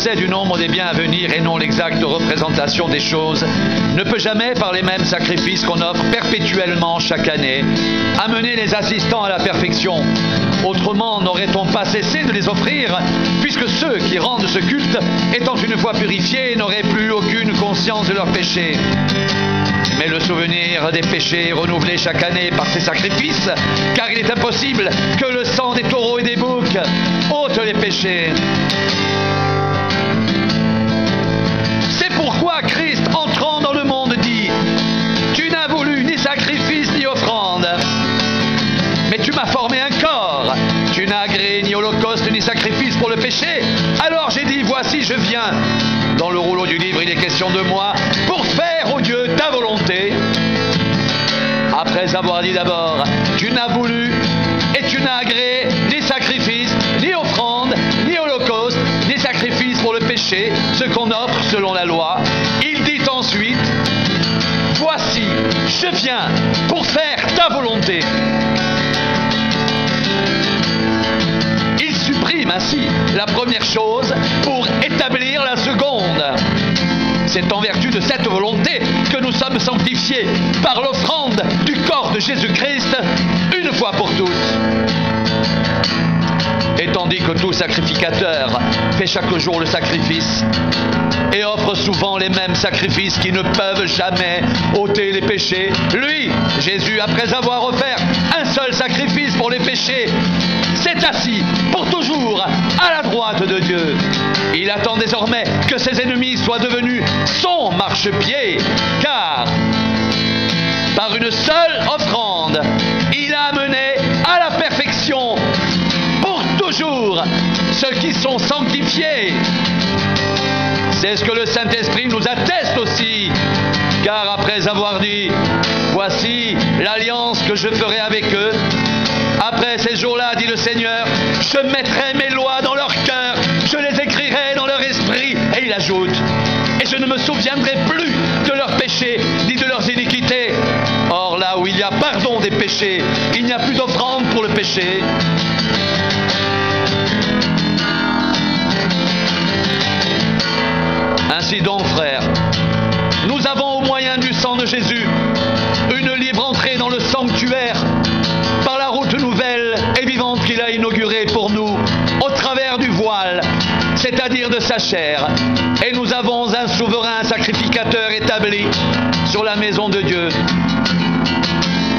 possède du nombre des biens à venir et non l'exacte représentation des choses, ne peut jamais, par les mêmes sacrifices qu'on offre perpétuellement chaque année, amener les assistants à la perfection. Autrement, n'aurait-on pas cessé de les offrir, puisque ceux qui rendent ce culte, étant une fois purifiés, n'auraient plus aucune conscience de leurs péchés. Mais le souvenir des péchés est renouvelé chaque année par ces sacrifices, car il est impossible que le sang des taureaux et des boucs ôte les péchés. C'est pourquoi Christ, entrant dans le monde, dit « Tu n'as voulu ni sacrifice ni offrande, mais tu m'as formé un corps. Tu n'as agréé ni holocauste ni sacrifice pour le péché. Alors j'ai dit, voici je viens. » Dans le rouleau du livre, il est question de moi pour faire, ô Dieu, ta volonté. Après avoir dit d'abord, tu n'as voulu et tu n'as agréé ni sacrifice, ni offrande, ni holocauste, ni sacrifice pour le péché, ce qu'on offre selon la loi. Il dit ensuite, voici, je viens pour faire ta volonté. Il supprime ainsi la première chose pour établir la seconde. C'est en vertu de cette volonté que nous sommes sanctifiés par l'offrande du corps de Jésus-Christ une fois pour toutes. Et tandis que tout sacrificateur fait chaque jour le sacrifice et offre souvent les mêmes sacrifices qui ne peuvent jamais ôter les péchés, lui, Jésus, après avoir offert un seul sacrifice pour les péchés, s'est assis pour toujours à la droite de Dieu. Il attend désormais que ses ennemis soient devenus son marchepied, car par une seule offrande, il a amené à la perfection pour toujours ceux qui sont sanctifiés. C'est ce que le Saint-Esprit nous atteste aussi, car après avoir dit « Voici l'alliance que je ferai avec eux », après ces jours-là, dit le Seigneur, je mettrai mes lois dans leur cœur, je les écrirai dans leur esprit. Et il ajoute, et je ne me souviendrai plus de leurs péchés, ni de leurs iniquités. Or là où il y a pardon des péchés, il n'y a plus d'offrande pour le péché. Ainsi donc, frères, nous avons au moyen du sang de Jésus une libre entrée dans le sanctuaire par la route nouvelle et vivante qu'il a inaugurée pour nous au travers du voile, c'est-à-dire de sa chair. Et nous avons un souverain sacrificateur établi sur la maison de Dieu.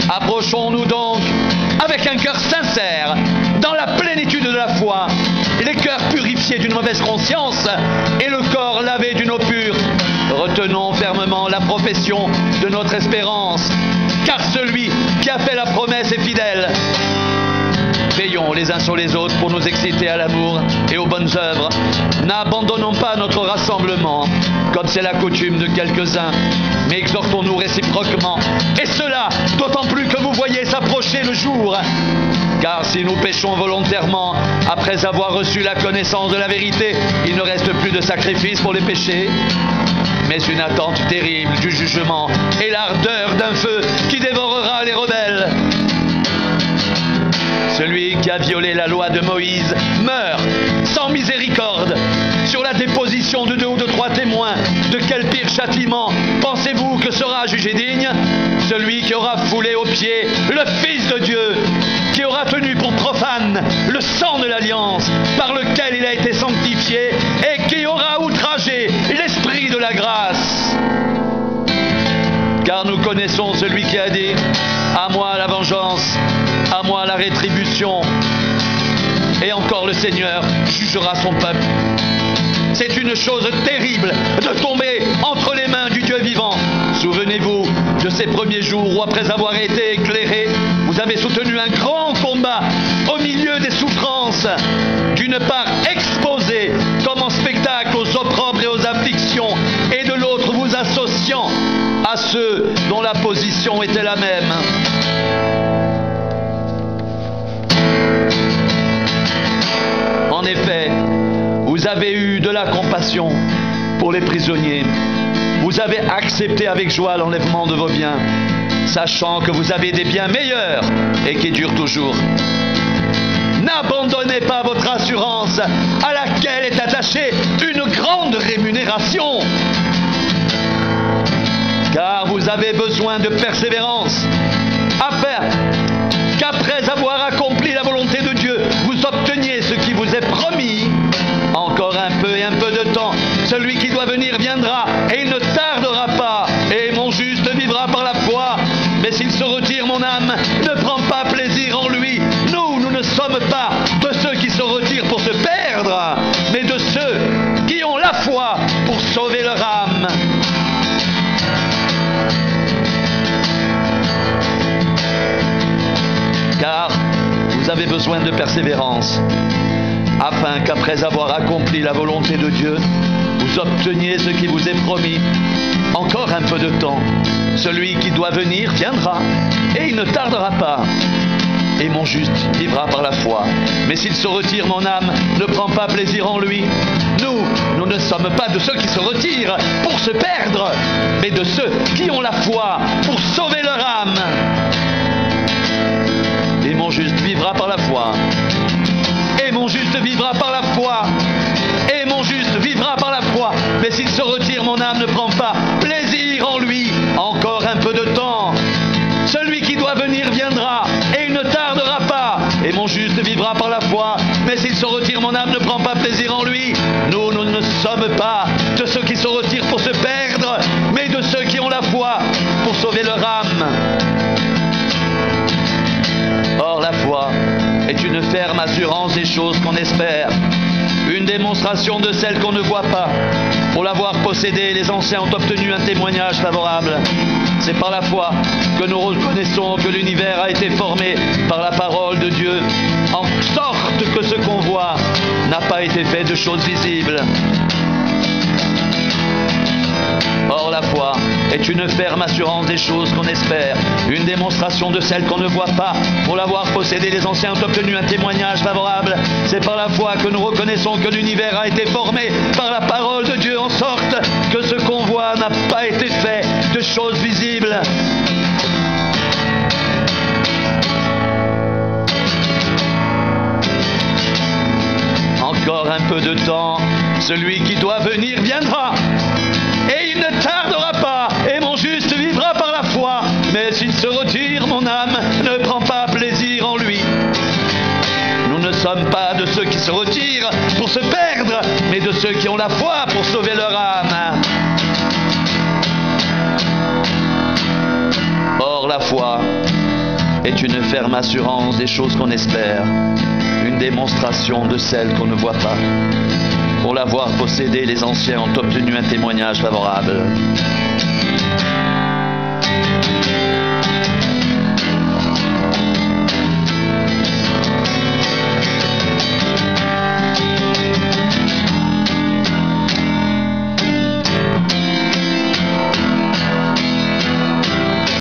Approchons-nous donc avec un cœur sincère, dans la plénitude de la foi, les cœurs purifiés d'une mauvaise conscience et le corps lavé d'une eau pure. Retenons fermement la profession de notre espérance, car celui qui a fait la promesse est fidèle. Veillons les uns sur les autres pour nous exciter à l'amour et aux bonnes œuvres. N'abandonnons pas notre rassemblement, comme c'est la coutume de quelques-uns, mais exhortons-nous réciproquement. Et cela, d'autant plus que vous voyez s'approcher le jour. Car si nous péchons volontairement, après avoir reçu la connaissance de la vérité, il ne reste plus de sacrifice pour les péchés, mais une attente terrible du jugement et l'ardeur d'un feu qui dévorera les rebelles. Celui qui a violé la loi de Moïse meurt sans miséricorde. Sur la déposition de 2 ou de 3 témoins, de quel pire châtiment pensez-vous que sera jugé digne? Celui qui aura foulé aux pieds le Fils de Dieu, qui aura tenu pour profane le sang de l'alliance par lequel il a été sanctifié et qui aura outragé l'Esprit de la grâce. Car nous connaissons celui qui a dit « À moi la vengeance, à moi la rétribution ». Et encore le Seigneur jugera son peuple. C'est une chose terrible de tomber entre les mains du Dieu vivant. Souvenez-vous de ces premiers jours où, après avoir été éclairés, vous avez soutenu un grand combat au milieu des souffrances, d'une part exposés comme en spectacle aux opprobres et aux afflictions, et de l'autre vous associant à ceux dont la position était la même. En effet, vous avez eu de la compassion pour les prisonniers. Vous avez accepté avec joie l'enlèvement de vos biens, sachant que vous avez des biens meilleurs et qui durent toujours. N'abandonnez pas votre assurance à laquelle est attaché une grande rémunération. Car vous avez besoin de persévérance, afin qu'après avoir accompli la volonté de Dieu, vous obteniez ce qui vous est promis. Encore un peu et un peu de temps, celui qui doit venir viendra, et il ne tardera pas, et mon juste vivra par la foi. Mais s'il se retire, mon âme ne prend pas plaisir en lui. Nous ne sommes pas de ceux qui se retirent pour se perdre, mais de ceux qui ont la foi pour sauver leur âme. Car vous avez besoin de persévérance, afin qu'après avoir accompli la volonté de Dieu, vous obteniez ce qui vous est promis. Encore un peu de temps, celui qui doit venir viendra, et il ne tardera pas. Et mon juste vivra par la foi. Mais s'il se retire, mon âme ne prend pas plaisir en lui. Nous ne sommes pas de ceux qui se retirent pour se perdre, mais de ceux qui ont la foi pour sauver leur âme. Et mon juste vivra par la foi. Et mon juste vivra par la foi. Et mon juste vivra par la foi. Mais s'il se retire, mon âme ne prend pas plaisir en lui. Encore un peu de temps. Celui qui doit venir viendra, et il ne tardera pas. Et mon juste vivra par la foi. Mais s'il se retire, mon âme ne prend pas plaisir en lui. Nous ne sommes pas de ceux qui se retirent pour se perdre, mais de ceux qui ont la foi pour sauver leur âme. Or, la foi est une ferme assurance des choses qu'on espère, une démonstration de celles qu'on ne voit pas. Pour l'avoir possédée, les anciens ont obtenu un témoignage favorable. C'est par la foi que nous reconnaissons que l'univers a été formé par la parole de Dieu, en sorte que ce qu'on voit n'a pas été fait de choses visibles. Or, la foi est une ferme assurance des choses qu'on espère, une démonstration de celles qu'on ne voit pas. Pour l'avoir possédé, les anciens ont obtenu un témoignage favorable. C'est par la foi que nous reconnaissons que l'univers a été formé par la parole de Dieu, en sorte que ce qu'on voit n'a pas été fait de choses visibles. Encore un peu de temps, celui qui doit venir viendra, et il ne tardera pas, et mon juste vivra par la foi. Mais s'il se retire, mon âme ne prend pas plaisir en lui. Nous ne sommes pas de ceux qui se retirent pour se perdre, mais de ceux qui ont la foi pour sauver leur âme. Or, la foi est une ferme assurance des choses qu'on espère, une démonstration de celles qu'on ne voit pas. Pour l'avoir possédé, les anciens ont obtenu un témoignage favorable.